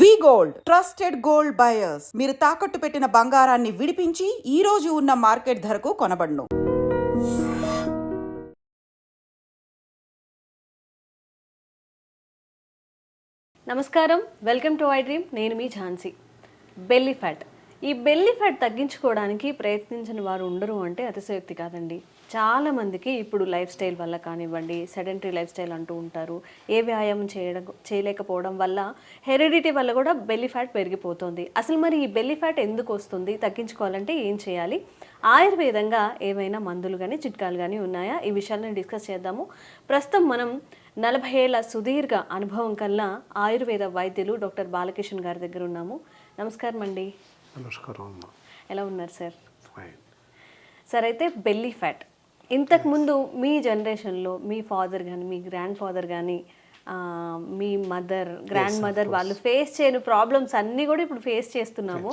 వి gold trusted gold buyers. మీరు తాకట్టు పెట్టిన బంగారాన్ని విడిపించి ఈ రోజు ఉన్న మార్కెట్ ధరకు కొనబడును. నమస్కారం, వెల్కమ్ టు ఐ డ్రీమ్. నేను మీ ఝాన్సీ. Belly fat. ఈ బెల్లీ ఫ్యాట్ తగ్గించుకోవడానికి ప్రయత్నించిన వారు ఉండరు అంటే అతిశయోక్తి కాదండి. చాలామందికి ఇప్పుడు లైఫ్ స్టైల్ వల్ల కానివ్వండి, సెడెంటరీ లైఫ్ స్టైల్ అంటూ ఉంటారు. ఏ వ్యాయామం చేయలేకపోవడం వల్ల, హెరిడిటీ వల్ల కూడా బెల్లీ ఫ్యాట్ పెరిగిపోతుంది. అసలు మరి ఈ బెల్లీ ఫ్యాట్ ఎందుకు వస్తుంది, తగ్గించుకోవాలంటే ఏం చేయాలి, ఆయుర్వేదంగా ఏవైనా మందులు కానీ చిట్కాలు కానీ ఉన్నాయా, ఈ విషయాలను డిస్కస్ చేద్దాము. ప్రస్తుతం మనం 40 ఏళ్ల సుదీర్ఘ అనుభవం కల్లా ఆయుర్వేద వైద్యులు డాక్టర్ బాలకిషన్ గారి దగ్గర ఉన్నాము. నమస్కారం అండి. నమస్కారం. ఎలా ఉన్నారు సార్? ఫైన్. సార్, అయితే బెల్లీ ఫ్యాట్ ఇంతకుముందు మీ జనరేషన్లో మీ ఫాదర్ కానీ, మీ గ్రాండ్ ఫాదర్ కానీ, మీ మదర్, గ్రాండ్ మదర్ వాళ్ళు ఫేస్ చేయని ప్రాబ్లమ్స్ అన్నీ కూడా ఇప్పుడు ఫేస్ చేస్తున్నాము.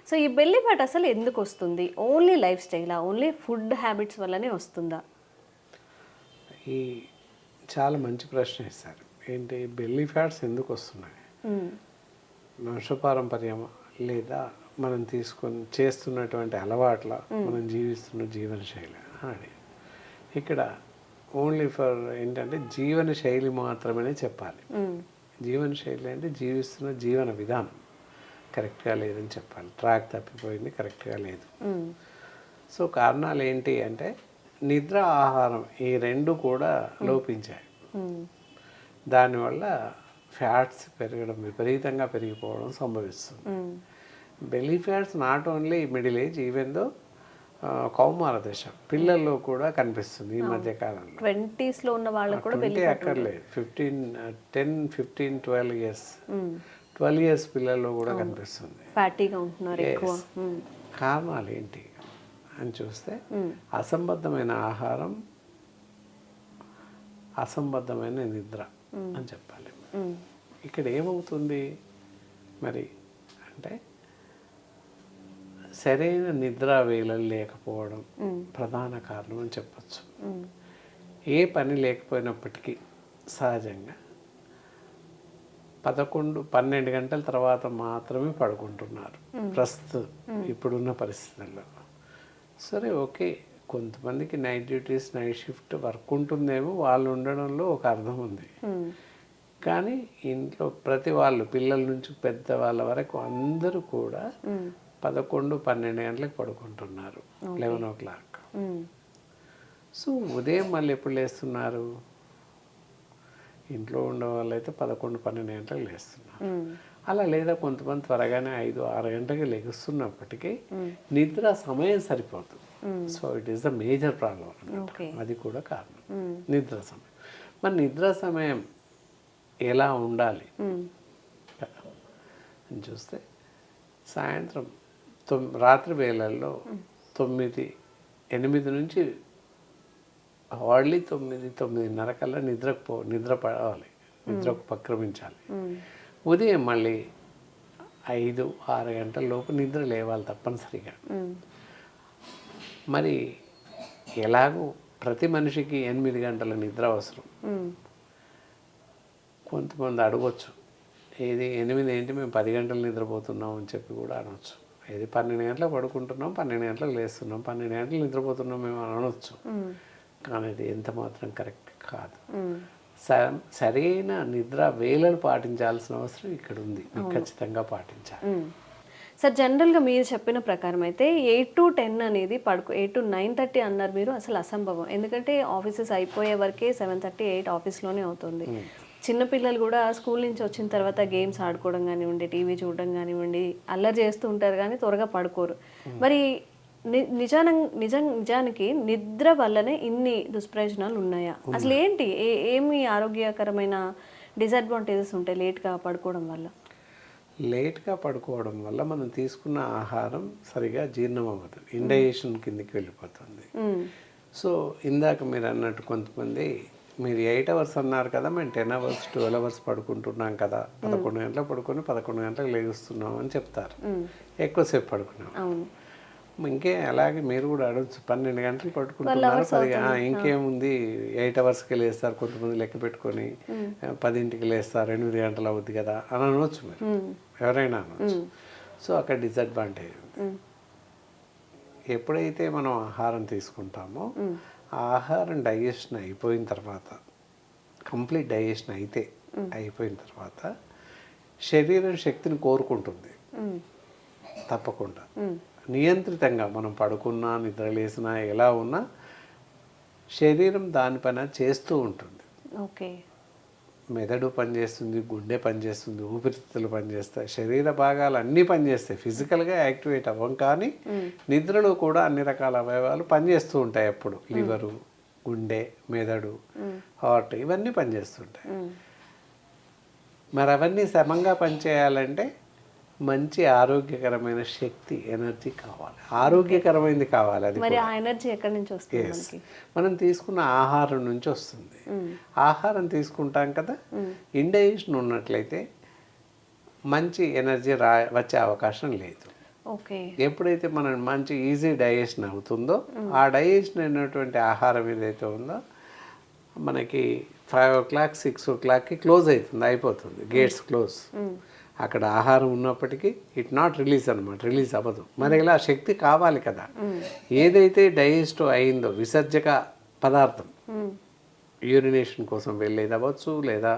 సో ఈ బెల్లీ ఫ్యాట్ అసలు ఎందుకు వస్తుంది? ఓన్లీ లైఫ్ స్టైలా, ఓన్లీ ఫుడ్ హ్యాబిట్స్ వల్లనే వస్తుందా? ఈ చాలా మంచి ప్రశ్న ఇస్తారు. ఏంటి బెల్లీ ఫ్యాట్స్ ఎందుకు వస్తున్నాయి? వంశపారంపర్యమా లేదా మనం చేస్తున్నటువంటి అలవాట్ల, మనం జీవిస్తున్న జీవన శైలి అని ఇక్కడ ఓన్లీ ఫర్ ఏంటంటే జీవన శైలి మాత్రమే చెప్పాలి. జీవన శైలి అంటే జీవిస్తున్న జీవన విధానం కరెక్ట్గా లేదని చెప్పాలి. ట్రాక్ తప్పిపోయింది, కరెక్ట్గా లేదు. సో కారణాలు ఏంటి అంటే నిద్ర, ఆహారం ఈ రెండు కూడా లోపించాయి. దానివల్ల ఫ్యాట్స్ పెరగడం, విపరీతంగా పెరిగిపోవడం సంభవిస్తుంది. Belly fats not only middle age, even though కౌమార దశ పిల్లల్లో కూడా కనిపిస్తుంది ఈ మధ్య కాలంలో. 20s లో ఉన్న వాళ్ళకు కూడా అక్కర్లేదు, 10, 15, 12 ఇయర్స్ పిల్లల్లో కూడా కనిపిస్తుంది. ఫ్యాటీగా ఉంటున్నారు ఎక్కువ. కారణాలు ఏంటి అని చూస్తే అసంబద్ధమైన ఆహారం, అసంబద్ధమైన నిద్ర అని చెప్పాలి. ఇక్కడ ఏమవుతుంది మరి అంటే సరైన నిద్రా వేళలు లేకపోవడం ప్రధాన కారణం అని చెప్పచ్చు. ఏ పని లేకపోయినప్పటికీ సహజంగా 11-12 గంటల తర్వాత మాత్రమే పడుకుంటున్నారు ప్రస్తుతం ఇప్పుడున్న పరిస్థితుల్లో. సరే, ఓకే, కొంతమందికి night duties, night shift work ఉంటుందేమో, వాళ్ళు ఉండడంలో ఒక అర్థం ఉంది. కానీ ఇంట్లో ప్రతి వాళ్ళు, పిల్లల నుంచి పెద్ద వాళ్ళ వరకు అందరూ కూడా 11-12 గంటలకు పడుకుంటున్నారు, 11 o'clock. సో ఉదయం మళ్ళీ ఎప్పుడు లేస్తున్నారు? ఇంట్లో ఉండే వాళ్ళు అయితే 11-12 గంటలకు లేస్తున్నారు. అలా లేదా కొంతమంది త్వరగానే 5-6 గంటలకు లెగుస్తున్నప్పటికీ నిద్ర సమయం సరిపోతుంది. So it is the major problem అన్నమాట. అది కూడా కారణం, నిద్ర సమయం. మరి నిద్ర సమయం ఎలా ఉండాలి అని చూస్తే సాయంత్రం రాత్రి వేళల్లో 8 నుంచి హార్డ్లీ 9-9:30 కల్లా నిద్ర పడాలి, నిద్రకు ఉపక్రమించాలి. ఉదయం మళ్ళీ 5-6 గంటల లోపు నిద్ర లేవాలి తప్పనిసరిగా. మరి ఎలాగో ప్రతి మనిషికి 8 గంటల నిద్ర అవసరం. కొంతమంది అడగొచ్చు, ఏది 8 ఏంటి, మేము 10 గంటలు నిద్రపోతున్నాం అని చెప్పి కూడా అనొచ్చు. ఏది 12 గంటలకు పడుకుంటున్నాం, 12 గంటలకు లేస్తున్నాం, 12 గంటలు నిద్రపోతున్నాం మేము అనొచ్చు. కానీ అది ఎంత మాత్రం కరెక్ట్ కాదు. సరైన నిద్ర వేళలు పాటించాల్సిన అవసరం ఇక్కడ ఉంది, ఖచ్చితంగా పాటించాలి. సార్, జనరల్గా మీరు చెప్పిన ప్రకారం అయితే 8 to 10 అనేది 8 to 9:30 అన్నారు మీరు, అసలు అసంభవం. ఎందుకంటే ఆఫీసెస్ అయిపోయే వరకే 7:30, 8 ఆఫీస్లోనే అవుతుంది. చిన్నపిల్లలు కూడా స్కూల్ నుంచి వచ్చిన తర్వాత గేమ్స్ ఆడుకోవడం కానివ్వండి, టీవీ చూడడం కానివ్వండి, అల్లరి చేస్తూ ఉంటారు కానీ త్వరగా పడుకోరు. మరి నిజానికి నిద్ర వల్లనే ఇన్ని దుష్ప్రయోజనాలు ఉన్నాయా? అసలు ఏంటి, ఏమి ఆరోగ్యకరమైన డిసడ్వాంటేజెస్ ఉంటాయి లేట్గా పడుకోవడం వల్ల? లేట్గా పడుకోవడం వల్ల మనం తీసుకున్న ఆహారం సరిగా జీర్ణం అవ్వదు, ఇండైజెషన్ కిందకి వెళ్ళిపోతుంది. సో ఇందాక మీరు అన్నట్టు కొంతమంది, మీరు 8 hours అన్నారు కదా, మేము 10 hours 12 hours పడుకుంటున్నాం కదా, 11 గంటలకు పడుకొని 11 గంటలకు లేగుస్తున్నాం అని చెప్తారు. ఎక్కువసేపు పడుకున్నాం. ఇంకే అలాగే మీరు కూడా అడగచ్చు, 12 గంటలు పట్టుకుంటున్నారు, 10 ఇంకేముంది 8 అవర్స్కి లేస్తారు, కొంతమంది లెక్క పెట్టుకొని 10ంటికి లేస్తారు, 8 గంటలు అవుద్ది కదా అని అనవచ్చు మీరు, ఎవరైనా అనవచ్చు. సో అక్కడ డిసడ్వాంటేజ్ ఉంది. ఎప్పుడైతే మనం ఆహారం తీసుకుంటామో ఆ ఆహారం డైజెషన్ అయిపోయిన తర్వాత, కంప్లీట్ డైజెషన్ అయిపోయిన తర్వాత శరీరం శక్తిని కోరుకుంటుంది తప్పకుండా. నియంత్రితంగా మనం పడుకున్నా, నిద్రలేసినా, ఎలా ఉన్నా శరీరం దాని పని చేస్తూ ఉంటుంది. ఓకే. మెదడు పనిచేస్తుంది, గుండె పనిచేస్తుంది, ఊపిరితిత్తులు పనిచేస్తాయి, శరీర భాగాలు అన్నీ పనిచేస్తాయి. ఫిజికల్గా యాక్టివేట్ అవ్వం, కానీ నిద్రలో కూడా అన్ని రకాల అవయవాలు పనిచేస్తూ ఉంటాయి. అప్పుడు లివరు, గుండె, మెదడు, హార్ట్ ఇవన్నీ పనిచేస్తుంటాయి. మరి అవన్నీ సమంగా పనిచేయాలంటే మంచి ఆరోగ్యకరమైన శక్తి, ఎనర్జీ కావాలి, ఆరోగ్యకరమైనది కావాలి. అది మరి ఆ ఎనర్జీ ఎక్కడి నుంచి వస్తుంది? మనం తీసుకున్న ఆహారం నుంచి వస్తుంది. ఆహారం తీసుకుంటాం కదా, ఇండైజెషన్ ఉన్నట్లయితే మంచి ఎనర్జీ వచ్చే అవకాశం లేదు. ఓకే. ఎప్పుడైతే మనం మంచి ఈజీ డైజెషన్ అవుతుందో, ఆ డైజెషన్ అయినటువంటి ఆహారం ఏదైతే ఉందో మనకి 5 o'clock 6 o'clockకి క్లోజ్ అవుతుంది, అయిపోతుంది, గేట్స్ క్లోజ్. అక్కడ ఆహారం ఉన్నప్పటికీ ఇట్ నాట్ రిలీజ్ అనమాట, రిలీజ్ అవ్వదు. మరి ఇలా శక్తి కావాలి కదా. ఏదైతే డైజెస్ట్ అయిందో విసర్జక పదార్థం, యూరినేషన్ కోసం వెళ్ళేది అవ్వచ్చు, లేదా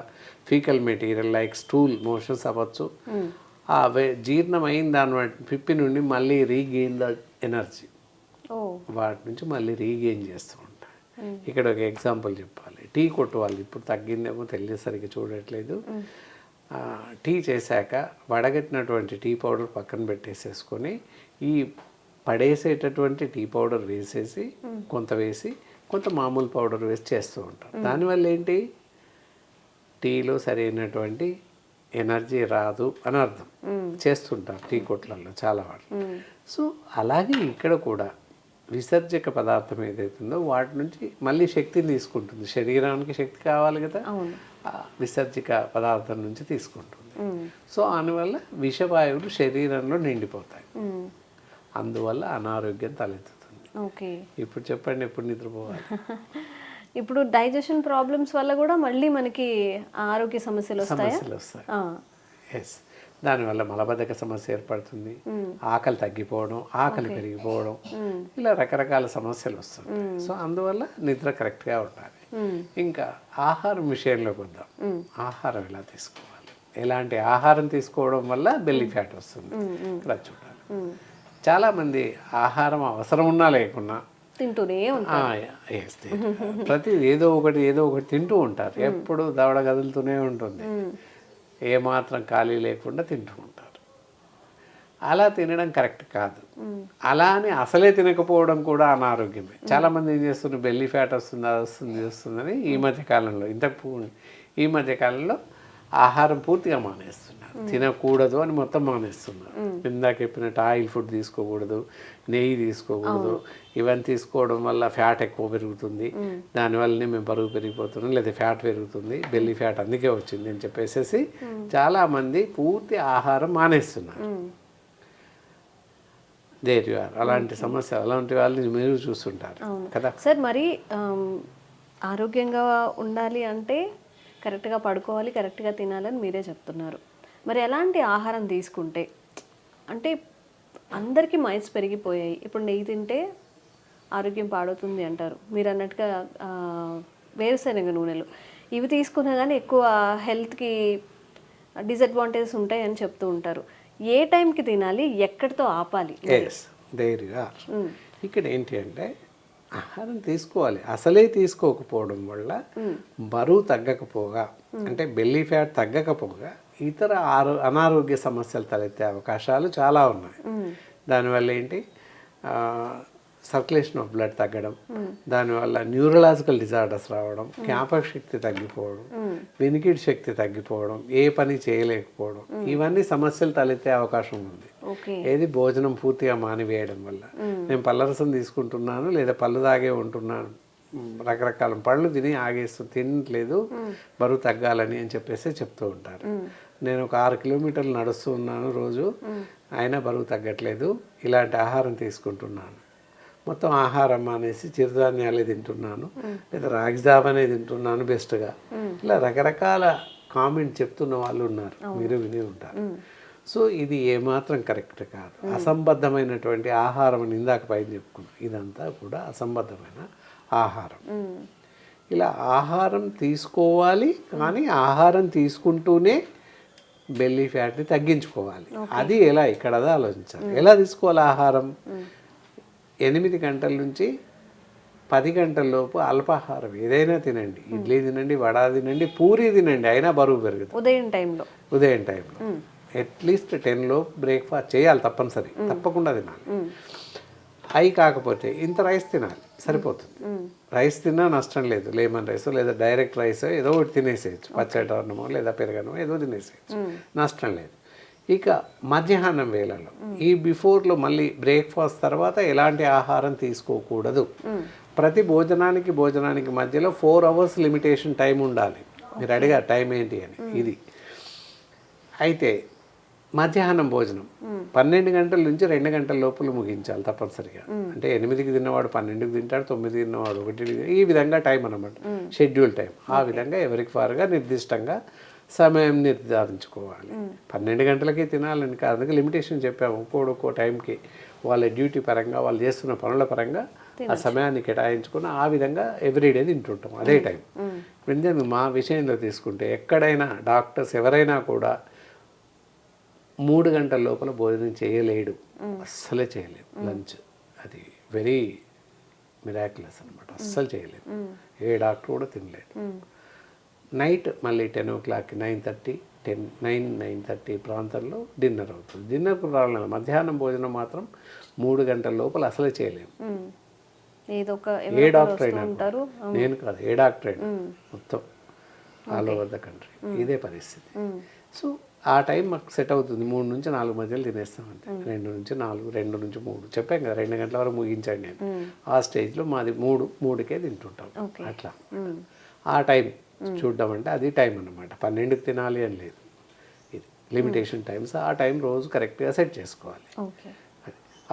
faecal material like stool motions అవ్వచ్చు, ఆ జీర్ణం అయిన దాని పిప్పి నుండి మళ్ళీ రీగెయిన్ ద ఎనర్జీ, వాటి నుంచి మళ్ళీ రీగెయిన్ చేస్తూ ఉంటాయి. ఇక్కడ ఒక ఎగ్జాంపుల్ చెప్పాలి. టీ కొట్టు వాళ్ళు ఇప్పుడు తగ్గిందేమో తెలియసరికి చూడట్లేదు. టీ చేశాక వడగట్టినటువంటి టీ పౌడర్ పక్కన పెట్టేసేసుకొని ఈ పడేసేటటువంటి టీ పౌడర్ వేసేసి కొంత వేసి కొంత మామూలు పౌడర్ వేసి చేస్తూ ఉంటారు. దానివల్ల ఏంటి, టీలో సరైనటువంటి ఎనర్జీ రాదు అని అర్థం. చేస్తుంటారు టీ కొట్లలో చాలా వాళ్ళు. సో అలాగే ఇక్కడ కూడా విసర్జక పదార్థం ఏదైతుందో వాటి నుంచి మళ్ళీ శక్తిని తీసుకుంటుంది. శరీరానికి శక్తి కావాలి కదా, విసర్జక పదార్థం నుంచి తీసుకుంటుంది. సో అందువల్ల విషవాయువులు శరీరంలో నిండిపోతాయి, అందువల్ల అనారోగ్యం తలెత్తుతుంది. ఓకే. ఇప్పుడు చెప్పండి, ఎప్పుడు నిద్రపోవాలి? ఇప్పుడు డైజెషన్ ప్రాబ్లమ్స్ వల్ల కూడా మళ్ళీ మనకి ఆరోగ్య సమస్యలు వస్తాయి. ఎస్, దానివల్ల మలబద్ధక సమస్య ఏర్పడుతుంది, ఆకలి తగ్గిపోవడం, ఆకలి పెరిగిపోవడం, ఇలా రకరకాల సమస్యలు వస్తుంటాయి. సో అందువల్ల నిద్ర కరెక్ట్గా ఉండాలి. ఇంకా ఆహారం విషయంలోకి వద్దాం. ఆహారం ఎలా తీసుకోవాలి, ఎలాంటి ఆహారం తీసుకోవడం వల్ల బెల్లీ ఫ్యాట్ వస్తుంది ఇక్కడ చూడాలి. చాలామంది ఆహారం అవసరం ఉన్నా లేకున్నా తింటూనే ఉంటారు, ప్రతి ఏదో ఒకటి తింటూ ఉంటారు. ఎప్పుడు దవడ కదులుతూనే ఉంటుంది, ఏమాత్రం ఖాళీ లేకుండా తింటూ ఉంటారు. అలా తినడం కరెక్ట్ కాదు. అలా అని అసలే తినకపోవడం కూడా అనారోగ్యమే. చాలామంది ఏం చేస్తున్నారు, బెల్లీ ఫ్యాట్ వస్తుంది, అది వస్తుంది, ఇది వస్తుందని ఈ మధ్యకాలంలో ఆహారం పూర్తిగా మానేస్తున్నారు. తినకూడదు అని మొత్తం మానేస్తున్నారు. ఇందాక చెప్పినట్టు ఆయిల్ ఫుడ్ తీసుకోకూడదు, నెయ్యి తీసుకోకూడదు, ఇవన్నీ తీసుకోవడం వల్ల ఫ్యాట్ ఎక్కువ పెరుగుతుంది, దానివల్లనే మేము బరువు పెరిగిపోతున్నాం, లేదా ఫ్యాట్ పెరుగుతుంది, బెల్లీ ఫ్యాట్ అందుకే వచ్చింది అని చెప్పేసి చాలామంది పూర్తి ఆహారం మానేస్తున్నారు. అలాంటి సమస్య, అలాంటి వాళ్ళని మీరు చూస్తుంటారు కదా సార్. మరి ఆరోగ్యంగా ఉండాలి అంటే కరెక్ట్గా పడుకోవాలి, కరెక్ట్గా తినాలని మీరే చెప్తున్నారు. మరి ఎలాంటి ఆహారం తీసుకుంటే, అంటే అందరికీ మైండ్స్ పెరిగిపోయాయి, ఇప్పుడు నెయ్యి తింటే ఆరోగ్యం పాడవుతుంది అంటారు. మీరు అన్నట్టుగా వేరుశనగ నూనెలు ఇవి తీసుకున్నా కానీ ఎక్కువ హెల్త్కి డిసడ్వాంటేజెస్ ఉంటాయి అని చెప్తూ ఉంటారు. ఏ టైంకి తినాలి, ఎక్కడితో ఆపాలి? ఇక్కడ ఏంటి అంటే ఆహారం తీసుకోవాలి, అసలే తీసుకోకపోవడం వల్ల బరువు తగ్గకపోగా, అంటే బెల్లీ ఫ్యాట్ తగ్గకపోగా ఇతర అనారోగ్య సమస్యలు తలెత్తే అవకాశాలు చాలా ఉన్నాయి. దానివల్ల ఏంటి, సర్క్యులేషన్ ఆఫ్ బ్లడ్ తగ్గడం, దానివల్ల న్యూరలాజికల్ డిజార్డర్స్ రావడం, జ్ఞాపక శక్తి తగ్గిపోవడం, వినికిడి శక్తి తగ్గిపోవడం, ఏ పని చేయలేకపోవడం, ఇవన్నీ సమస్యలు తలెత్తే అవకాశం ఉంది. ఏది భోజనం పూర్తిగా మానివేయడం వల్ల. నేను పళ్ళరసం తీసుకుంటున్నాను లేదా పళ్ళు తాగే ఉంటున్నాను, రకరకాల పళ్ళు తిని తినట్లేదు బరువు తగ్గాలని అని చెప్పేసి చెప్తూ ఉంటారు. నేను ఒక 6 కిలోమీటర్లు నడుస్తూ ఉన్నాను రోజు, అయినా బరువు తగ్గట్లేదు, ఇలాంటి ఆహారం తీసుకుంటున్నాను, మొత్తం ఆహారం అనేసి చిరుధాన్యాలే తింటున్నాను, లేదా రాగి జావనే తింటున్నాను బెస్ట్గా, ఇలా రకరకాల కామెంట్ చెప్తున్న వాళ్ళు ఉన్నారు, మీరు విని ఉంటారు. సో ఇది ఏమాత్రం కరెక్ట్ కాదు. అసంబద్ధమైనటువంటి ఆహారం అని ఇందాక పైన చెప్పుకున్నాం, ఇదంతా కూడా అసంబద్ధమైన ఆహారం. ఇలా ఆహారం తీసుకోవాలి, కానీ ఆహారం తీసుకుంటూనే బెల్లీ ఫ్యాట్ని తగ్గించుకోవాలి. అది ఎలా, ఇక్కడ అదే ఆలోచించాలి. ఎలా తీసుకోవాలి ఆహారం? 8 గంటల నుంచి 10 గంటల లోపు అల్పాహారం ఏదైనా తినండి, ఇడ్లీ తినండి, వడ తినండి, పూరి తినండి, అయినా బరువు పెరుగుతుంది. ఉదయం టైంలో అట్లీస్ట్ 10 లోపు బ్రేక్ఫాస్ట్ చేయాలి, తప్పకుండా తినాలి. అవి కాకపోతే ఇంత రైస్ తినాలి, సరిపోతుంది. రైస్ తిన్నా నష్టం లేదు, లెమన్ రైస్ లేదా డైరెక్ట్ రైస్ ఏదో ఒకటి తినేసేయచ్చు, పచ్చడి అన్నమో లేదా పెరగనమో ఏదో తినేసేయచ్చు, నష్టం లేదు. ఇక మధ్యాహ్నం వేళలో ఈ బిఫోర్లో మళ్ళీ బ్రేక్ఫాస్ట్ తర్వాత ఎలాంటి ఆహారం తీసుకోకూడదు. ప్రతి భోజనానికి మధ్యలో 4 అవర్స్ లిమిటేషన్ టైం ఉండాలి. మీరు అడిగారు టైం ఏంటి అని, ఇది అయితే మధ్యాహ్నం భోజనం 12 గంటల నుంచి 2 గంటల లోపల ముగించాలి తప్పనిసరిగా. అంటే 8కి తిన్నవాడు 12కి తింటాడు, 9కి తిన్నవాడు 1, ఈ విధంగా టైం అన్నమాట, షెడ్యూల్ టైం. ఆ విధంగా ఎవరికి వారుగా నిర్దిష్టంగా సమయం నిర్ధారించుకోవాలి. 12 గంటలకే తినాలని కాదు, అందుకే లిమిటేషన్ చెప్పాము. ఒక్కో టైంకి వాళ్ళ డ్యూటీ పరంగా, వాళ్ళు చేస్తున్న పనుల పరంగా ఆ సమయాన్ని కేటాయించుకుని ఆ విధంగా ఎవ్రీడే తింటుంటాం అదే టైం. ఎందుకంటే మా విషయంలో తీసుకుంటే ఎక్కడైనా డాక్టర్స్ ఎవరైనా కూడా 3 గంటల లోపల భోజనం చేయలేడు, అస్సలే చేయలేము. లంచ్ అది వెరీ మిరాక్యులస్ అనమాట, అస్సలు చేయలేము. ఏ డాక్టర్ కూడా తినలేడు. నైట్ మళ్ళీ 10 o'clock 9:30 ప్రాంతంలో డిన్నర్ అవుతుంది. డిన్నర్కు ప్రాబ్లం, మధ్యాహ్నం భోజనం మాత్రం 3 గంటల లోపల అసలే చేయలేము. ఏ డాక్టర్ అయినా, నేను కాదు, ఏ డాక్టర్ అయినా మొత్తం ఆల్ ఓవర్ ద కంట్రీ ఇదే పరిస్థితి. సో ఆ టైం మాకు సెట్ అవుతుంది. 3 నుంచి 4 మధ్యలో తినేస్తాం అంతే. 2 నుంచి 4, 2 నుంచి 3 చెప్పాం కదా, 2 గంటల వరకు ముగించాను నేను. ఆ స్టేజ్లో మాది 3కే తింటుంటాం. అట్లా ఆ టైం చూడడం అంటే అది టైం అన్నమాట. 12కి తినాలి అని లేదు, ఇది లిమిటేషన్ టైమ్స్. ఆ టైం రోజు కరెక్ట్గా సెట్ చేసుకోవాలి.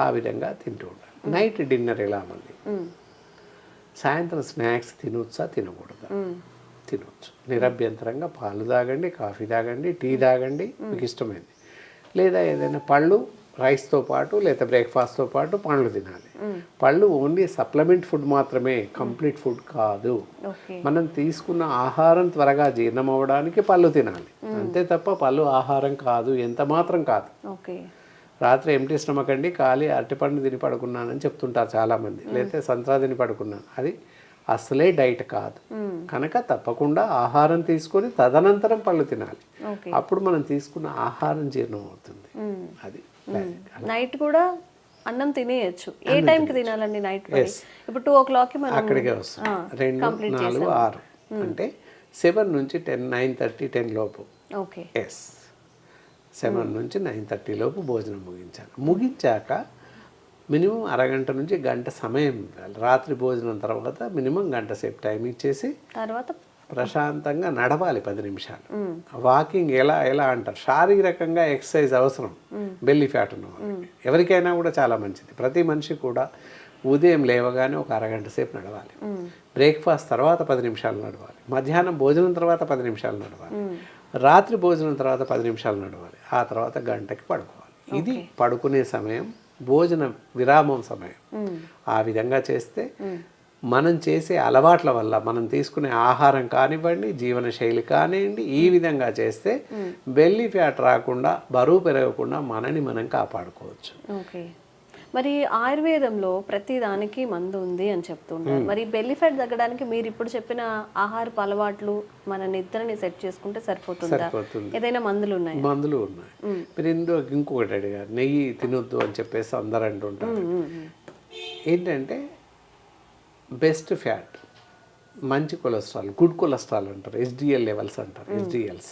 ఆ విధంగా తింటూ ఉండాలి. నైట్ డిన్నర్ ఎలా మళ్ళీ సాయంత్రం స్నాక్స్ తినొచ్చా తినకూడదా? తినొచ్చు నిరభ్యంతరంగా. పాలు తాగండి, కాఫీ తాగండి, టీ తాగండి, మీకు ఇష్టమైంది. లేదా ఏదైనా పళ్ళు రైస్తో పాటు లేదా బ్రేక్ఫాస్ట్తో పాటు పండ్లు తినాలి. పళ్ళు ఓన్లీ సప్లిమెంట్ ఫుడ్ మాత్రమే, కంప్లీట్ ఫుడ్ కాదు. మనం తీసుకున్న ఆహారం త్వరగా జీర్ణం అవ్వడానికి పళ్ళు తినాలి, అంతే తప్ప పళ్ళు ఆహారం కాదు, ఎంత మాత్రం కాదు. రాత్రి ఎంటీ స్టమక్ అండి, ఖాళీ అరటిపండు తిని పడుకున్నానని చెప్తుంటారు చాలామంది, లేకపోతే సంత్రా తిని పడుకున్నాను, అది అసలే డైట్ కాదు. కనుక తప్పకుండా ఆహారం తీసుకొని తదనంతరం పళ్ళు తినాలి. అప్పుడు మనం తీసుకున్న ఆహారం జీర్ణం అవుతుంది. అది నైట్ కూడా అన్నం తినేయచ్చు. ఏ టైంకి తినాలండి నైట్? ఇప్పుడు 2 o'clockకి మనం అక్కడికే వస్తాం. 2, 4, 6 అంటే 7 నుంచి 10, 9:30, 10 లోపు. ఎస్, 7 నుంచి 9:30 లోపు భోజనం ముగించాలి. ముగించాక మినిమం అరగంట నుంచి గంట సమయం ఇవ్వాలి. రాత్రి భోజనం తర్వాత మినిమం గంట సేపు టైం ఇచ్చేసి తర్వాత ప్రశాంతంగా నడవాలి 10 నిమిషాలు. వాకింగ్ ఎలా అంటారు, శారీరకంగా ఎక్సర్సైజ్ అవసరం బెల్లీ ఫ్యాట్ ఉన్న వాళ్ళకి. ఎవరికైనా కూడా చాలా మంచిది. ప్రతి మనిషి కూడా ఉదయం లేవగానే ఒక అరగంట సేపు నడవాలి. బ్రేక్ఫాస్ట్ తర్వాత 10 నిమిషాలు నడవాలి. మధ్యాహ్నం భోజనం తర్వాత 10 నిమిషాలు నడవాలి. రాత్రి భోజనం తర్వాత 10 నిమిషాలు నడవాలి. ఆ తర్వాత గంటకి పడుకోవాలి. ఇది పడుకునే సమయం, భోజన విరామం సమయం. ఆ విధంగా చేస్తే మనం చేసే అలవాట్ల వల్ల, మనం తీసుకునే ఆహారం కానివ్వండి, జీవనశైలి కానివ్వండి, ఈ విధంగా చేస్తే బెల్లీ ఫ్యాట్ రాకుండా, బరువు పెరగకుండా మనని మనం కాపాడుకోవచ్చు. మరి ఆయుర్వేదంలో ప్రతి దానికి మందు ఉంది అని చెప్తుంటారు. మరి బెల్లీ ఫ్యాట్ తగ్గడానికి మీరు ఇప్పుడు చెప్పిన ఆహారపు అలవాట్లు మన నిద్రని సెట్ చేసుకుంటే సరిపోతుందా? ఏదైనా మందులు ఉన్నాయి? మందులు ఉన్నాయి. మీరు ఇంకొకటి అడిగారు, నెయ్యి తినొద్దు అని చెప్పేసి అందరూ అంటుంటారు. ఏంటంటే బెస్ట్ ఫ్యాట్, మంచి కొలెస్ట్రాల్, గుడ్ కొలెస్ట్రాల్ అంటారు, HDL లెవెల్స్ అంటారు, HDLs.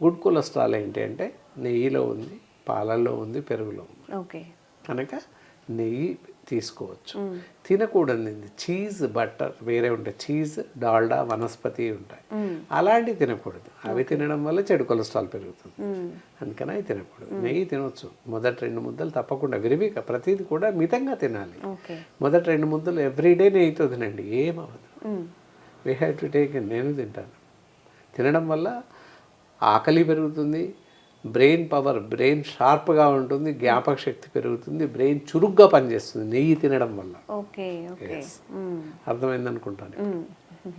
గుడ్ కొలెస్ట్రాల్ ఏంటి అంటే నెయ్యిలో ఉంది, పాలల్లో ఉంది, పెరుగులో ఉంది. కనుక నెయ్యి తీసుకోవచ్చు. తినకూడదు చీజ్, బటర్ వేరే ఉంటాయి, చీజ్, డాల్డా, వనస్పతి ఉంటాయి, అలాంటివి తినకూడదు. అవి తినడం వల్ల చెడు కొలెస్ట్రాల్ పెరుగుతుంది, అందుకని అవి తినకూడదు. నెయ్యి తినొచ్చు, మొదటి 2 ముద్దలు తప్పకుండా విరివిగా, ప్రతిదీ కూడా మితంగా తినాలి. మొదటి 2 ముద్దలు ఎవ్రీడే నెయ్యితో తినండి, ఏమవ్వదు. We have to take. నేను తింటాను. తినడం వల్ల ఆకలి పెరుగుతుంది, బ్రెయిన్ పవర్, బ్రెయిన్ షార్ప్గా ఉంటుంది, జ్ఞాపక శక్తి పెరుగుతుంది, బ్రెయిన్ చురుగ్గా పనిచేస్తుంది నెయ్యి తినడం వల్ల. అర్థమైంది అనుకుంటాను.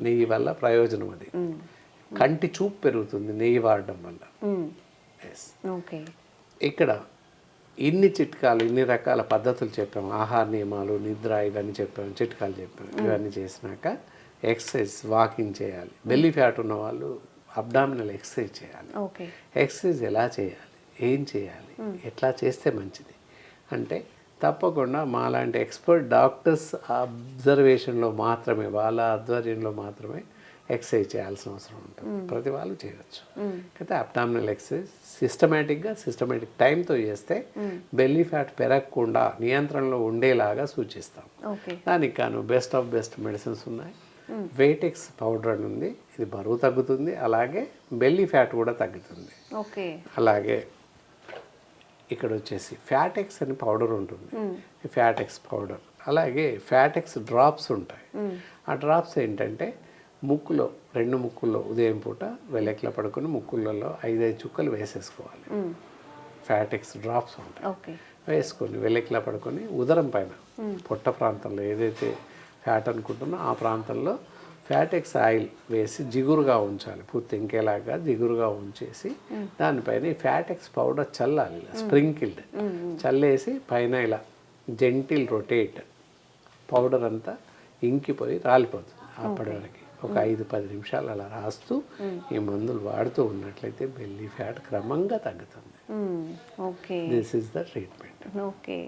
నెయ్యి వల్ల ప్రయోజనం అది. కంటి చూపు పెరుగుతుంది నెయ్యి వాడడం వల్ల. ఇక్కడ ఇన్ని చిట్కాలు, ఇన్ని రకాల పద్ధతులు చెప్పాము, ఆహార నియమాలు, నిద్ర, ఇవన్నీ చెప్పాము, చిట్కాలు చెప్పాము. ఇవన్నీ చేసినాక ఎక్సర్సైజ్, వాకింగ్ చేయాలి. బెల్లీ ఫ్యాట్ ఉన్న వాళ్ళు అబ్డామినల్ ఎక్సర్సైజ్ చేయాలి. ఎక్సర్సైజ్ ఎలా చేయాలి, ఏం చేయాలి, ఎట్లా చేస్తే మంచిది అంటే తప్పకుండా మాలాంటి ఎక్స్పర్ట్ డాక్టర్స్ అబ్జర్వేషన్లో మాత్రమే, వాళ్ళ ఆధ్వర్యంలో మాత్రమే ఎక్సర్సైజ్ చేయాల్సిన అవసరం ఉంటుంది. ప్రతి వాళ్ళు చేయవచ్చు. అయితే అబ్డామినల్ ఎక్సర్సైజ్ సిస్టమేటిక్ టైంతో చేస్తే బెల్లీ ఫ్యాట్ పెరగకుండా నియంత్రణలో ఉండేలాగా సూచిస్తాం. దానికి కాను బెస్ట్ ఆఫ్ బెస్ట్ మెడిసిన్స్ ఉన్నాయి. వెయిటెక్స్ పౌడర్ అని ఉంది, ఇది బరువు తగ్గుతుంది, అలాగే బెల్లీ ఫ్యాట్ కూడా తగ్గుతుంది. అలాగే ఇక్కడ వచ్చేసి ఫ్యాటెక్స్ అని పౌడర్ ఉంటుంది, ఫ్యాటెక్స్ పౌడర్. అలాగే ఫ్యాటెక్స్ డ్రాప్స్ ఉంటాయి. ఆ డ్రాప్స్ ఏంటంటే ముక్కులో, 2 ముక్కుల్లో ఉదయం పూట వెల్లెక్ల పడుకొని ముక్కులలో 5 చుక్కలు వేసేసుకోవాలి. ఫ్యాటెక్స్ డ్రాప్స్ ఉంటాయి, వేసుకొని వెల్లెక్ల పడుకొని ఉదరం పైన పొట్ట ప్రాంతంలో ఏదైతే ఫ్యాట్ అనుకుంటున్నా ఆ ప్రాంతంలో ఫ్యాటెక్స్ ఆయిల్ వేసి జిగురుగా ఉంచాలి. పూర్తి ఇంకేలాగా జిగురుగా ఉంచేసి దానిపైన ఈ ఫ్యాటెక్స్ పౌడర్ చల్లాలి, ఇలా స్ప్రింకిల్డ్ చల్లేసి పైన ఇలా జెంటిల్ రొటేట్, పౌడర్ అంతా ఇంకిపోయి రాలిపోతుంది. అప్పటి వరకు ఒక 5-10 నిమిషాలు అలా రాస్తూ ఈ మందులు వాడుతూ ఉన్నట్లయితే బెల్లీ ఫ్యాట్ క్రమంగా తగ్గుతుంది. This is the treatment. Okay.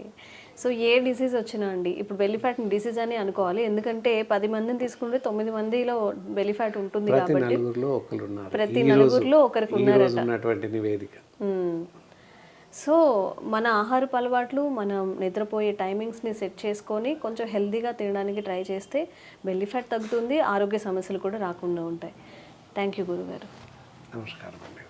So A disease వచ్చినా అండి, ఇప్పుడు బెల్లీ ఫ్యాట్ డిసీజ్ అని అనుకోవాలి, ఎందుకంటే 10 మందిని తీసుకుంటే 9 మందిలో బెల్లీ ఫ్యాట్ ఉంటుంది కాబట్టి ప్రతి నలుగురిలో ఒకరికి ఉన్నారట. నివేదిక. సో మన ఆహారపు అలవాట్లు, మనం నిద్రపోయే టైమింగ్స్ని సెట్ చేసుకొని కొంచెం హెల్తీగా తినడానికి ట్రై చేస్తే బెల్లీ ఫ్యాట్ తగ్గుతుంది, ఆరోగ్య సమస్యలు కూడా రాకుండా ఉంటాయి. థ్యాంక్ యూ గురుగారు. నమస్కారం అండి.